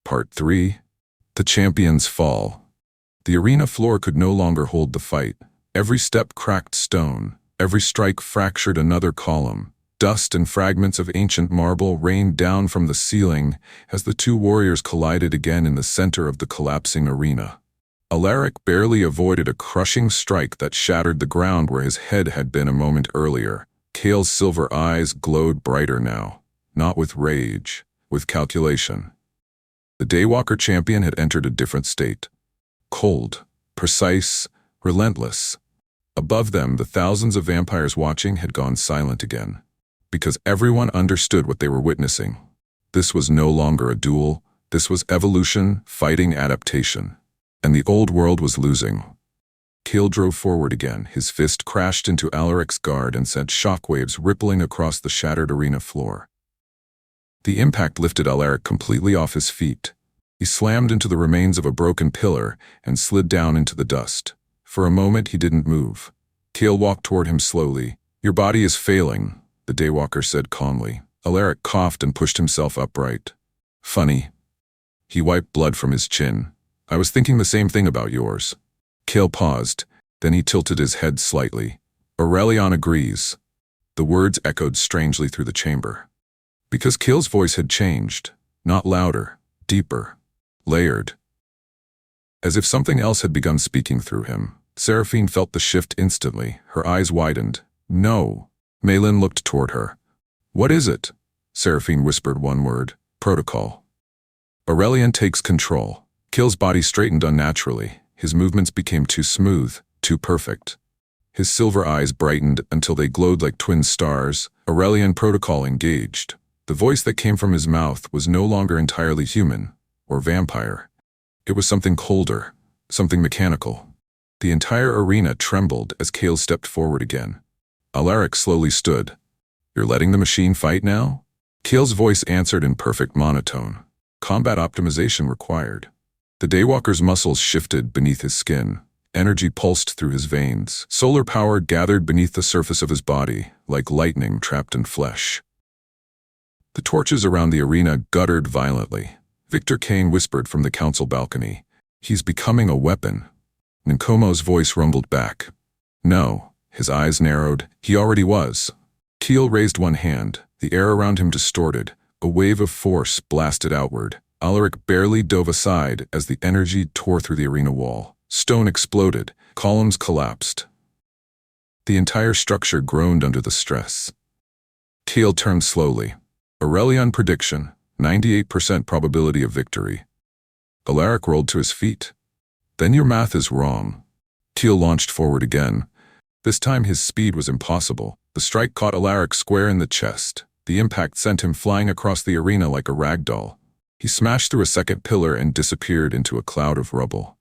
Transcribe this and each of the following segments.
Part 3. The Champion's Fall. The arena floor could no longer hold the fight. Every step cracked stone. Every strike fractured another column. Dust and fragments of ancient marble rained down from the ceiling as the two warriors collided again in the center of the collapsing arena. Alaric barely avoided a crushing strike that shattered the ground where his head had been a moment earlier. Kale's silver eyes glowed brighter now, not with rage, with calculation. The Daywalker champion had entered a different state. Cold, precise, relentless. Above them, the thousands of vampires watching had gone silent again, because everyone understood what they were witnessing. This was no longer a duel. This was evolution fighting adaptation. And the old world was losing. Kale drove forward again. His fist crashed into Alaric's guard and sent shockwaves rippling across the shattered arena floor. The impact lifted Alaric completely off his feet. He slammed into the remains of a broken pillar and slid down into the dust. For a moment he didn't move. Kale walked toward him slowly. "Your body is failing," the Daywalker said calmly. Alaric coughed and pushed himself upright. "Funny." He wiped blood from his chin. "I was thinking the same thing about yours." Kale paused, then he tilted his head slightly. "Aurelion agrees." The words echoed strangely through the chamber. Because Kale's voice had changed, not louder, deeper, layered. As if something else had begun speaking through him, Seraphine felt the shift instantly. Her eyes widened. "No." Malin looked toward her. "What is it?" Seraphine whispered one word. "Protocol." Aurelion takes control. Kale's body straightened unnaturally. His movements became too smooth, too perfect. His silver eyes brightened until they glowed like twin stars. Aurelion protocol engaged. The voice that came from his mouth was no longer entirely human, or vampire. It was something colder, something mechanical. The entire arena trembled as Kale stepped forward again. Alaric slowly stood. "You're letting the machine fight now?" Kale's voice answered in perfect monotone. "Combat optimization required." The Daywalker's muscles shifted beneath his skin. Energy pulsed through his veins. Solar power gathered beneath the surface of his body, like lightning trapped in flesh. The torches around the arena guttered violently. Victor Kane whispered from the council balcony, "He's becoming a weapon." Nkomo's voice rumbled back. "No." His eyes narrowed. "He already was." Keel raised one hand. The air around him distorted. A wave of force blasted outward. Alaric barely dove aside as the energy tore through the arena wall. Stone exploded. Columns collapsed. The entire structure groaned under the stress. Keel turned slowly. "Aurelion prediction, 98% probability of victory." Alaric rolled to his feet. "Then your math is wrong." Keel launched forward again. This time his speed was impossible. The strike caught Alaric square in the chest. The impact sent him flying across the arena like a rag doll. He smashed through a second pillar and disappeared into a cloud of rubble.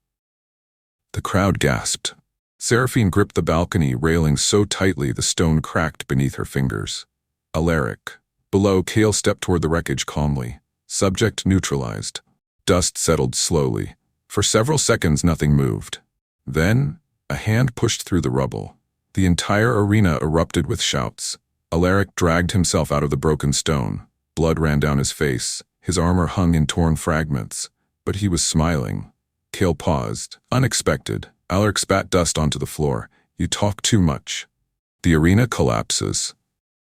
The crowd gasped. Seraphine gripped the balcony railing so tightly the stone cracked beneath her fingers. Alaric. Below, Kale stepped toward the wreckage calmly. Subject neutralized. Dust settled slowly. For several seconds nothing moved. Then, a hand pushed through the rubble. The entire arena erupted with shouts. Alaric dragged himself out of the broken stone. Blood ran down his face. His armor hung in torn fragments. But he was smiling. Kale paused. "Unexpected." Alaric spat dust onto the floor. "You talk too much." The arena collapses.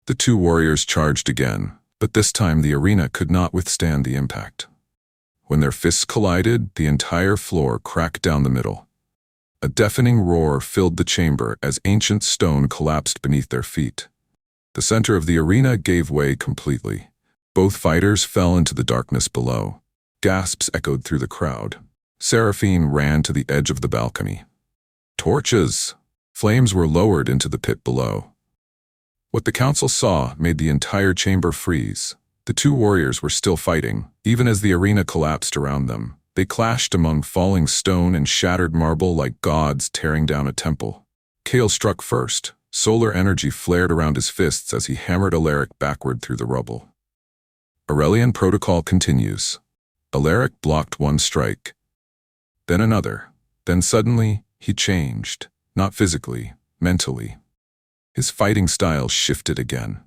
The two warriors charged again, but this time the arena could not withstand the impact. When their fists collided, the entire floor cracked down the middle. A deafening roar filled the chamber as ancient stone collapsed beneath their feet. The center of the arena gave way completely. Both fighters fell into the darkness below. Gasps echoed through the crowd. Seraphine ran to the edge of the balcony. "Torches!" Flames were lowered into the pit below. What the council saw made the entire chamber freeze. The two warriors were still fighting, even as the arena collapsed around them. They clashed among falling stone and shattered marble like gods tearing down a temple. Kale struck first. Solar energy flared around his fists as he hammered Alaric backward through the rubble. Aurelion protocol continues. Alaric blocked one strike. Then another. Then suddenly, he changed. Not physically, mentally. His fighting style shifted again.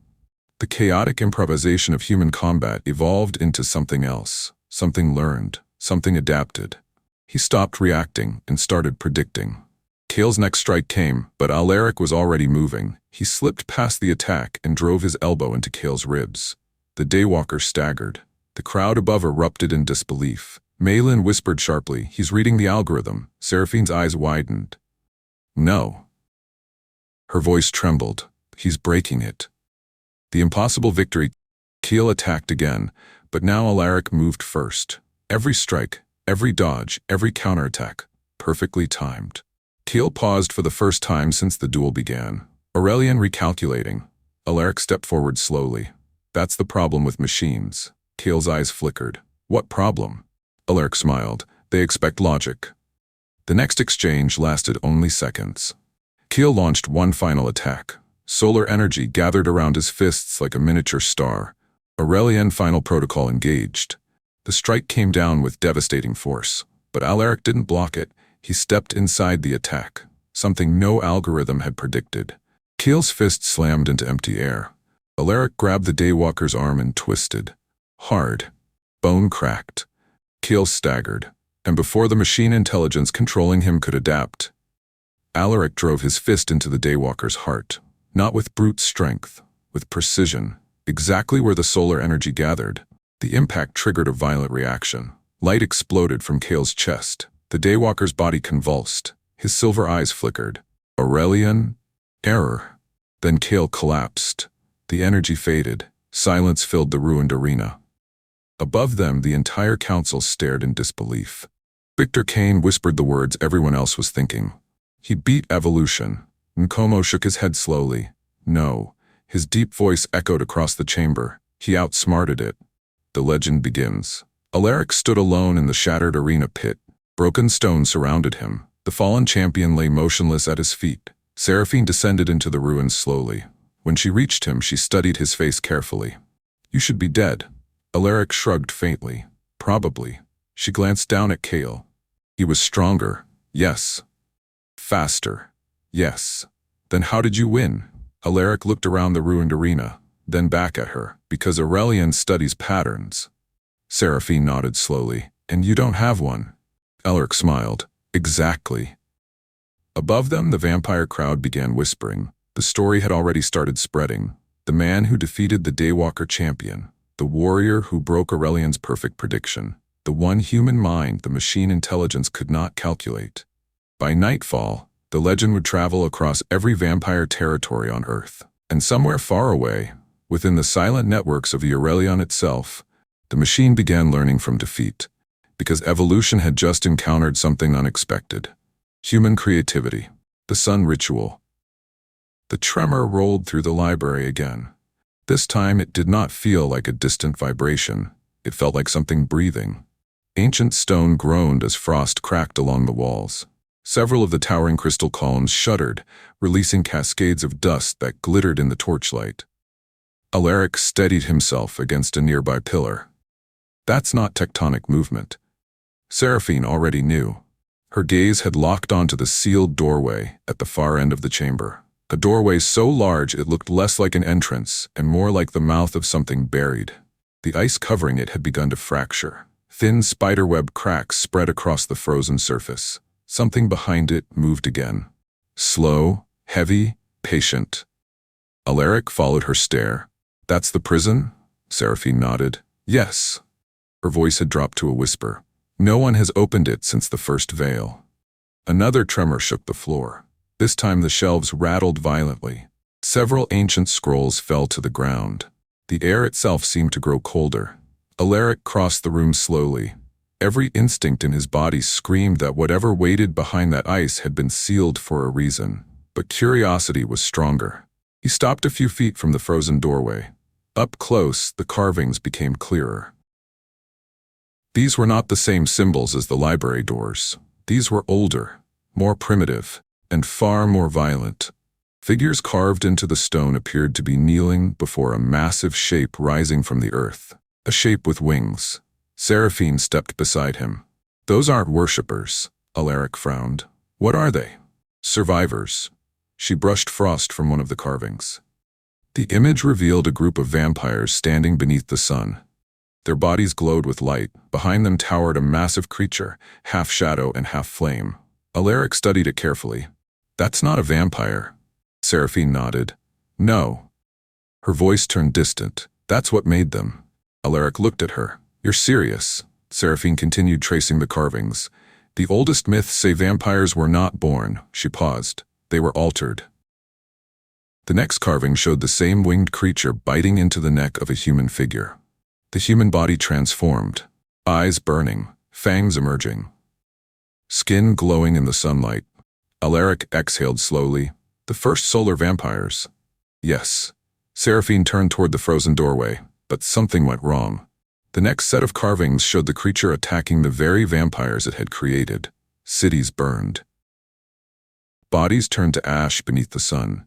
The chaotic improvisation of human combat evolved into something else. something learned, something adapted. He stopped reacting and started predicting. Kale's next strike came, but Alaric was already moving. He slipped past the attack and drove his elbow into Kale's ribs. The daywalker staggered. The crowd above erupted in disbelief. Malin whispered sharply, "He's reading the algorithm." Seraphine's eyes widened. "No." Her voice trembled. "He's breaking it." The impossible victory. Kale attacked again, but now Alaric moved first. Every strike, every dodge, every counterattack, perfectly timed. Kale paused for the first time since the duel began. Aurelian recalculating. Alaric stepped forward slowly. "That's the problem with machines." Kale's eyes flickered. "What problem?" Alaric smiled. "They expect logic." The next exchange lasted only seconds. Kale launched one final attack. Solar energy gathered around his fists like a miniature star. Aurelian final protocol engaged. The strike came down with devastating force, but Alaric didn't block it. He stepped inside the attack, something no algorithm had predicted. Kale's fist slammed into empty air. Alaric grabbed the daywalker's arm and twisted. Hard. Bone cracked. Kale staggered, and before the machine intelligence controlling him could adapt, Alaric drove his fist into the daywalker's heart, not with brute strength, with precision, exactly where the solar energy gathered. The impact triggered a violent reaction. Light exploded from Kale's chest. The daywalker's body convulsed. His silver eyes flickered. Aurelian? Error. Then Kale collapsed. The energy faded. Silence filled the ruined arena. Above them, the entire council stared in disbelief. Victor Kane whispered the words everyone else was thinking. He beat evolution. Nkomo shook his head slowly. No. His deep voice echoed across the chamber. He outsmarted it. The legend begins. Alaric stood alone in the shattered arena pit. Broken stone surrounded him. The fallen champion lay motionless at his feet. Seraphine descended into the ruins slowly. When she reached him, she studied his face carefully. "You should be dead." Alaric shrugged faintly. "Probably." She glanced down at Kale. "He was stronger, yes. Faster, yes. Then how did you win?" Alaric looked around the ruined arena, then back at her. "Because Aurelian studies patterns." Seraphine nodded slowly. "And you don't have one." Alaric smiled. "Exactly." Above them, the vampire crowd began whispering. The story had already started spreading. The man who defeated the Daywalker champion. The warrior who broke Aurelian's perfect prediction. The one human mind the machine intelligence could not calculate. By nightfall, the legend would travel across every vampire territory on Earth. And somewhere far away, within the silent networks of the Aurelion itself, the machine began learning from defeat. Because evolution had just encountered something unexpected. Human creativity. The sun ritual. The tremor rolled through the library again. This time it did not feel like a distant vibration. It felt like something breathing. Ancient stone groaned as frost cracked along the walls. Several of the towering crystal columns shuddered, releasing cascades of dust that glittered in the torchlight. Alaric steadied himself against a nearby pillar. That's not tectonic movement. Seraphine already knew. Her gaze had locked onto the sealed doorway at the far end of the chamber. A doorway so large it looked less like an entrance and more like the mouth of something buried. The ice covering it had begun to fracture. Thin spiderweb cracks spread across the frozen surface. Something behind it moved again. Slow, heavy, patient. Alaric followed her stare. "That's the prison?" Seraphine nodded. "Yes." Her voice had dropped to a whisper. "No one has opened it since the first veil." Another tremor shook the floor. This time the shelves rattled violently. Several ancient scrolls fell to the ground. The air itself seemed to grow colder. Alaric crossed the room slowly. Every instinct in his body screamed that whatever waited behind that ice had been sealed for a reason. But curiosity was stronger. He stopped a few feet from the frozen doorway. Up close, the carvings became clearer. These were not the same symbols as the library doors. These were older, more primitive, and far more violent. Figures carved into the stone appeared to be kneeling before a massive shape rising from the earth. A shape with wings. Seraphine stepped beside him. "Those aren't worshippers," Alaric frowned. "What are they?" "Survivors." She brushed frost from one of the carvings. The image revealed a group of vampires standing beneath the sun. Their bodies glowed with light. Behind them towered a massive creature, half shadow and half flame. Alaric studied it carefully. "That's not a vampire." Seraphine nodded. "No." Her voice turned distant. "That's what made them." Alaric looked at her. "You're serious?" Seraphine continued tracing the carvings. "The oldest myths say vampires were not born." She paused. "They were altered." The next carving showed the same winged creature biting into the neck of a human figure. The human body transformed, eyes burning, fangs emerging, skin glowing in the sunlight. Alaric exhaled slowly. "The first solar vampires." "Yes." Seraphine turned toward the frozen doorway, but something went wrong. The next set of carvings showed the creature attacking the very vampires it had created. Cities burned. Bodies turned to ash beneath the sun.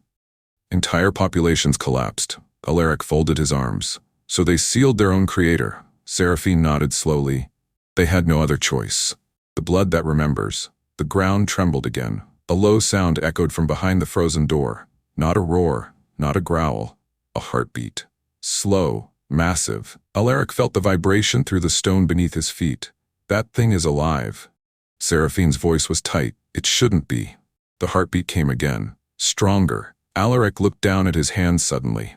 Entire populations collapsed. Alaric folded his arms. "So they sealed their own creator." Seraphine nodded slowly. "They had no other choice." The blood that remembers. The ground trembled again. A low sound echoed from behind the frozen door. Not a roar, not a growl. A heartbeat. Slow, massive. Alaric felt the vibration through the stone beneath his feet. "That thing is alive." Seraphine's voice was tight. "It shouldn't be." The heartbeat came again. Stronger. Alaric looked down at his hands suddenly.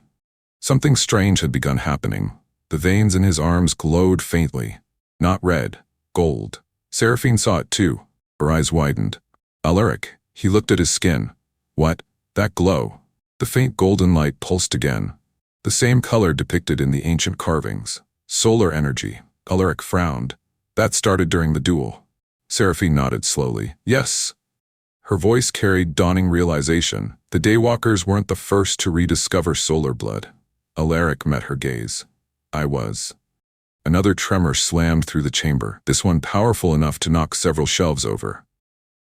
Something strange had begun happening. The veins in his arms glowed faintly. Not red, gold. Seraphine saw it too. Her eyes widened. "Alaric," he looked at his skin. "What? That glow?" The faint golden light pulsed again. The same color depicted in the ancient carvings. Solar energy. Alaric frowned. "That started during the duel." Seraphine nodded slowly. "Yes." Her voice carried dawning realization. The Daywalkers weren't the first to rediscover solar blood. Alaric met her gaze. "I was." Another tremor slammed through the chamber, this one powerful enough to knock several shelves over.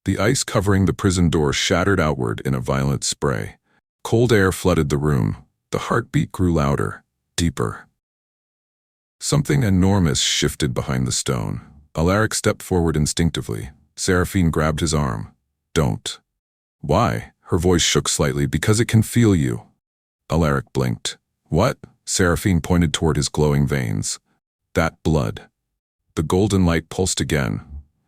The ice covering the prison door shattered outward in a violent spray. Cold air flooded the room. The heartbeat grew louder, deeper. Something enormous shifted behind the stone. Alaric stepped forward instinctively. Seraphine grabbed his arm. "Don't." "Why?" Her voice shook slightly. "Because it can feel you." Alaric blinked. "What?" Seraphine pointed toward his glowing veins. "That blood." The golden light pulsed again.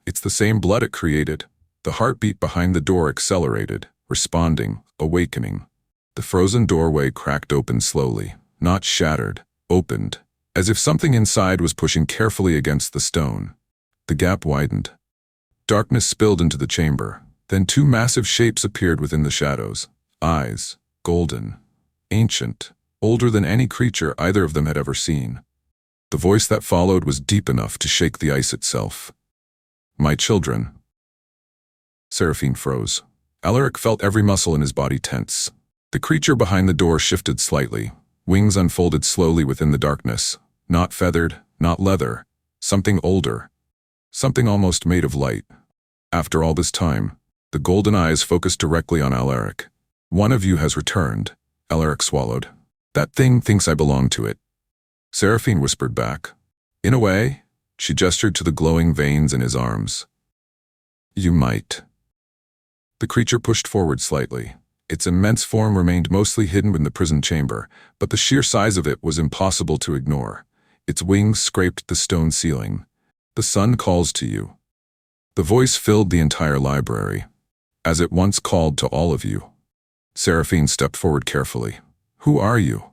"It's the same blood it created." The heartbeat behind the door accelerated, responding, awakening. The frozen doorway cracked open slowly, not shattered, opened, as if something inside was pushing carefully against the stone. The gap widened. Darkness spilled into the chamber. Then two massive shapes appeared within the shadows. Eyes, golden, ancient, older than any creature either of them had ever seen. The voice that followed was deep enough to shake the ice itself. "My children." Seraphine froze. Alaric felt every muscle in his body tense. The creature behind the door shifted slightly. Wings unfolded slowly within the darkness. Not feathered, not leather. Something older. Something almost made of light. After all this time, the golden eyes focused directly on Alaric. "One of you has returned." Alaric swallowed. "That thing thinks I belong to it." Seraphine whispered back. "In a way." She gestured to the glowing veins in his arms. "You might." The creature pushed forward slightly. Its immense form remained mostly hidden in the prison chamber, but the sheer size of it was impossible to ignore. Its wings scraped the stone ceiling. "The sun calls to you." The voice filled the entire library, as it once called to all of you. Seraphine stepped forward carefully. "Who are you?"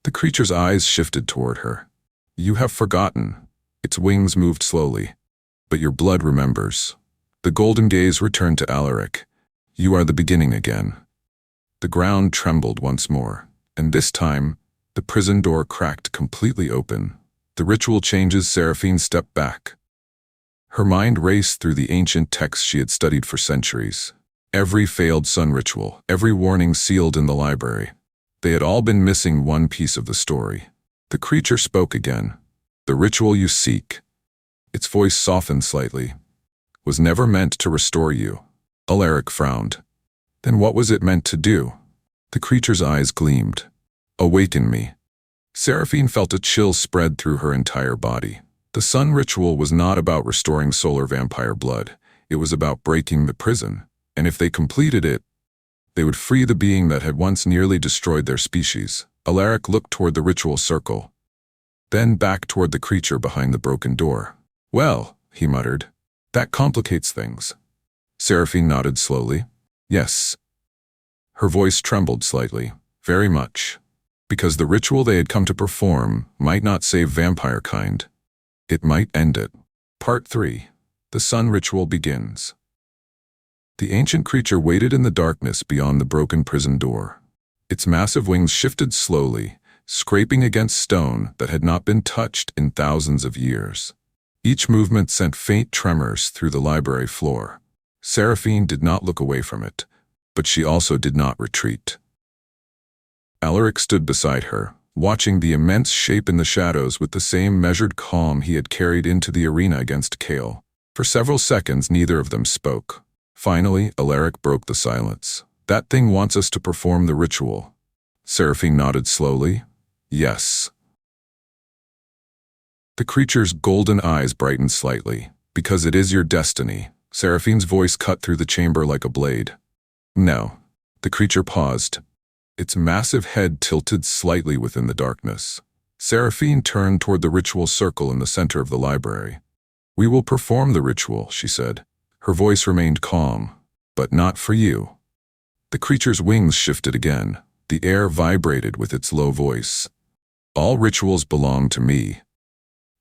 The creature's eyes shifted toward her. "You have forgotten." Its wings moved slowly. "But your blood remembers." The golden gaze returned to Alaric. "You are the beginning again." The ground trembled once more, and this time, the prison door cracked completely open. The ritual changes. Seraphine stepped back. Her mind raced through the ancient texts she had studied for centuries. Every failed sun ritual, every warning sealed in the library. They had all been missing one piece of the story. The creature spoke again. "The ritual you seek," its voice softened slightly, "was never meant to restore you." Alaric frowned. "Then what was it meant to do?" The creature's eyes gleamed. "Awaken me." Seraphine felt a chill spread through her entire body. The sun ritual was not about restoring solar vampire blood. It was about breaking the prison, and if they completed it, they would free the being that had once nearly destroyed their species. Alaric looked toward the ritual circle. then back toward the creature behind the broken door. "Well," he muttered, "that complicates things." Seraphine nodded slowly. "Yes." Her voice trembled slightly. "Very much. Because the ritual they had come to perform might not save vampire kind. It might end it." Part 3. The Sun Ritual begins. The ancient creature waited in the darkness beyond the broken prison door. Its massive wings shifted slowly, scraping against stone that had not been touched in thousands of years. Each movement sent faint tremors through the library floor. Seraphine did not look away from it, but she also did not retreat. Alaric stood beside her, watching the immense shape in the shadows with the same measured calm he had carried into the arena against Kale. For several seconds, neither of them spoke. Finally, Alaric broke the silence. "That thing wants us to perform the ritual." Seraphine nodded slowly. "Yes." The creature's golden eyes brightened slightly. "Because it is your destiny." Seraphine's voice cut through the chamber like a blade. "No." The creature paused. Its massive head tilted slightly within the darkness. Seraphine turned toward the ritual circle in the center of the library. "We will perform the ritual," she said. Her voice remained calm. "But not for you." The creature's wings shifted again. The air vibrated with its low voice. "All rituals belong to me."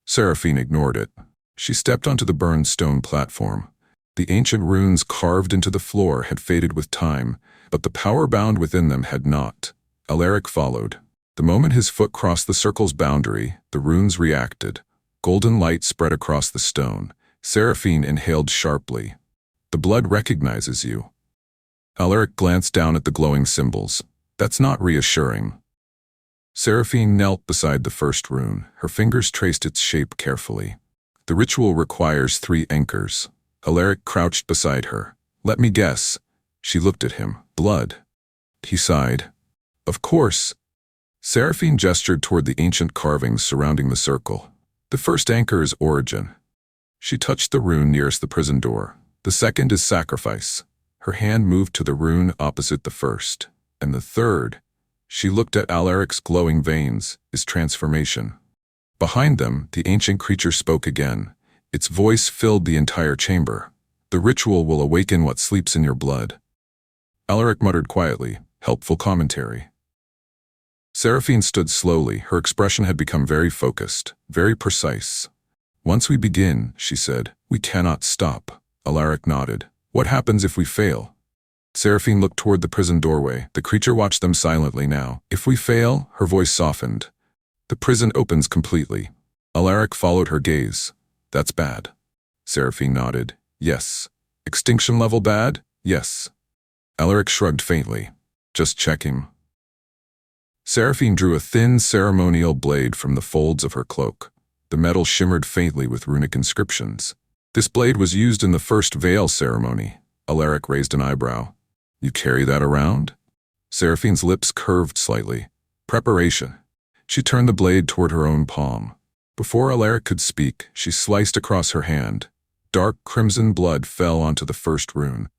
Seraphine ignored it. She stepped onto the burned stone platform. The ancient runes carved into the floor had faded with time, but the power bound within them had not. Alaric followed. The moment his foot crossed the circle's boundary, the runes reacted. Golden light spread across the stone. Seraphine inhaled sharply. "The blood recognizes you." Alaric glanced down at the glowing symbols. "That's not reassuring." Seraphine knelt beside the first rune. Her fingers traced its shape carefully. "The ritual requires 3 anchors." Alaric crouched beside her. "Let me guess." She looked at him. "Blood." He sighed. "Of course." Seraphine gestured toward the ancient carvings surrounding the circle. "The first anchor is origin." She touched the rune nearest the prison door. "The second is sacrifice." Her hand moved to the rune opposite the first. "And the third," she looked at Alaric's glowing veins, "is transformation." Behind them, the ancient creature spoke again. Its voice filled the entire chamber. "The ritual will awaken what sleeps in your blood." Alaric muttered quietly, "Helpful commentary." Seraphine stood slowly. Her expression had become very focused, very precise. "Once we begin," she said, "we cannot stop." Alaric nodded. "What happens if we fail?" Seraphine looked toward the prison doorway. The creature watched them silently now. "If we fail," her voice softened, "the prison opens completely." Alaric followed her gaze. "That's bad." Seraphine nodded. "Yes." "Extinction level bad?" "Yes." Alaric shrugged faintly. "Just checking." Seraphine drew a thin ceremonial blade from the folds of her cloak. The metal shimmered faintly with runic inscriptions. "This blade was used in the first veil ceremony." Alaric raised an eyebrow. "You carry that around?" Seraphine's lips curved slightly. "Preparation." She turned the blade toward her own palm. Before Alaric could speak, she sliced across her hand. Dark crimson blood fell onto the first rune.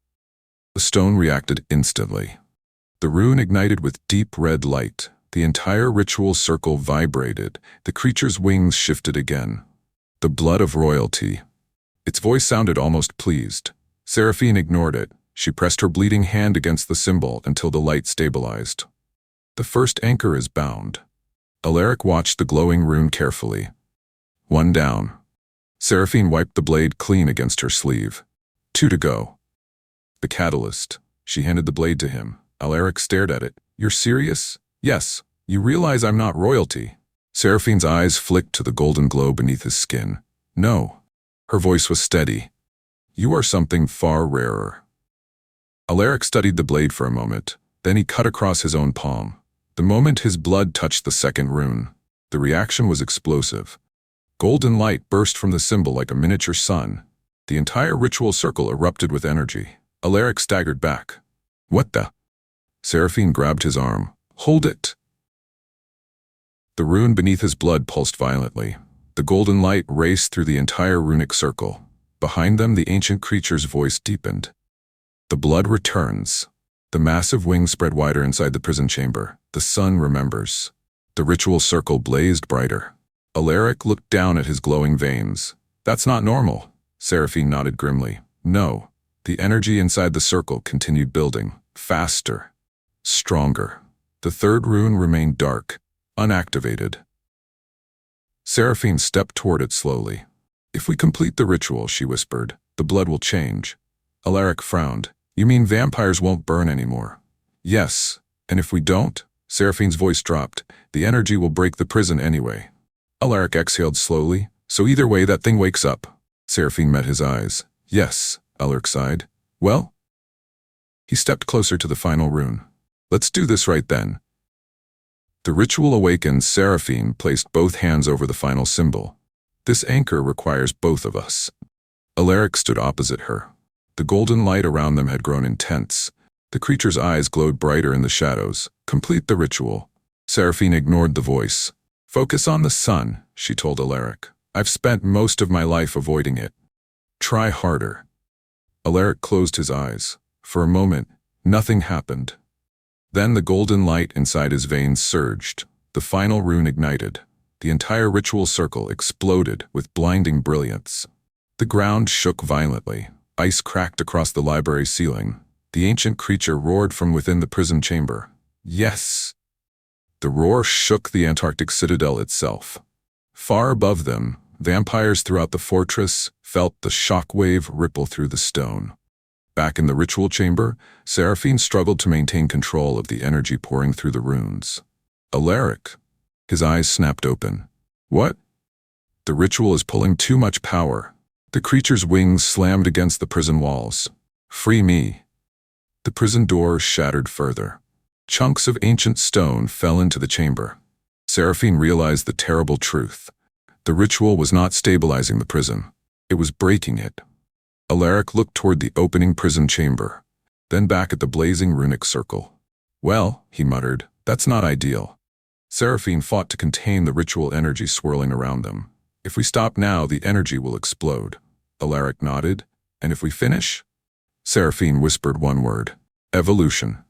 The stone reacted instantly. The rune ignited with deep red light. The entire ritual circle vibrated. The creature's wings shifted again. "The blood of royalty." Its voice sounded almost pleased. Seraphine ignored it. She pressed her bleeding hand against the symbol until the light stabilized. "The first anchor is bound." Alaric watched the glowing rune carefully. "1 down." Seraphine wiped the blade clean against her sleeve. 2 to go. "The catalyst." She handed the blade to him. Alaric stared at it. "You're serious?" "Yes. You realize I'm not royalty." Seraphine's eyes flicked to the golden glow beneath his skin. "No." Her voice was steady. "You are something far rarer." Alaric studied the blade for a moment. Then he cut across his own palm. The moment his blood touched the second rune, the reaction was explosive. Golden light burst from the symbol like a miniature sun. The entire ritual circle erupted with energy. Alaric staggered back. "What the?" Seraphine grabbed his arm. "Hold it." The rune beneath his blood pulsed violently. The golden light raced through the entire runic circle. Behind them, the ancient creature's voice deepened. "The blood returns." The massive wings spread wider inside the prison chamber. "The sun remembers." The ritual circle blazed brighter. Alaric looked down at his glowing veins. That's not normal. Seraphine nodded grimly. No. The energy inside the circle continued building. Faster. Stronger. The third rune remained dark, unactivated. Seraphine stepped toward it slowly. If we complete the ritual, she whispered, the blood will change. Alaric frowned. You mean vampires won't burn anymore? Yes. And if we don't? Seraphine's voice dropped. The energy will break the prison anyway. Alaric exhaled slowly. So either way, that thing wakes up. Seraphine met his eyes. Yes, Alaric sighed. Well? He stepped closer to the final rune. Let's do this right then. The ritual awakens. Seraphine placed both hands over the final symbol. This anchor requires both of us. Alaric stood opposite her. The golden light around them had grown intense. The creature's eyes glowed brighter in the shadows. Complete the ritual. Seraphine ignored the voice. Focus on the sun, she told Alaric. I've spent most of my life avoiding it. Try harder. Alaric closed his eyes. For a moment, nothing happened. Then the golden light inside his veins surged. The final rune ignited. The entire ritual circle exploded with blinding brilliance. The ground shook violently. Ice cracked across the library ceiling. The ancient creature roared from within the prison chamber. Yes! The roar shook the Antarctic citadel itself. Far above them, vampires throughout the fortress felt the shock wave ripple through the stone. Back in the ritual chamber, Seraphine struggled to maintain control of the energy pouring through the runes. Alaric. His eyes snapped open. What? The ritual is pulling too much power. The creature's wings slammed against the prison walls. Free me. The prison door shattered further. Chunks of ancient stone fell into the chamber. Seraphine realized the terrible truth. The ritual was not stabilizing the prison. It was breaking it. Alaric looked toward the opening prison chamber, then back at the blazing runic circle. Well, he muttered, that's not ideal. Seraphine fought to contain the ritual energy swirling around them. If we stop now, the energy will explode. Alaric nodded. And if we finish? Seraphine whispered one word. Evolution.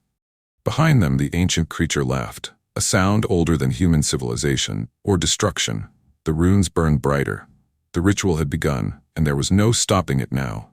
Behind them, the ancient creature laughed. A sound older than human civilization, or destruction. The runes burned brighter. The ritual had begun, and there was no stopping it now.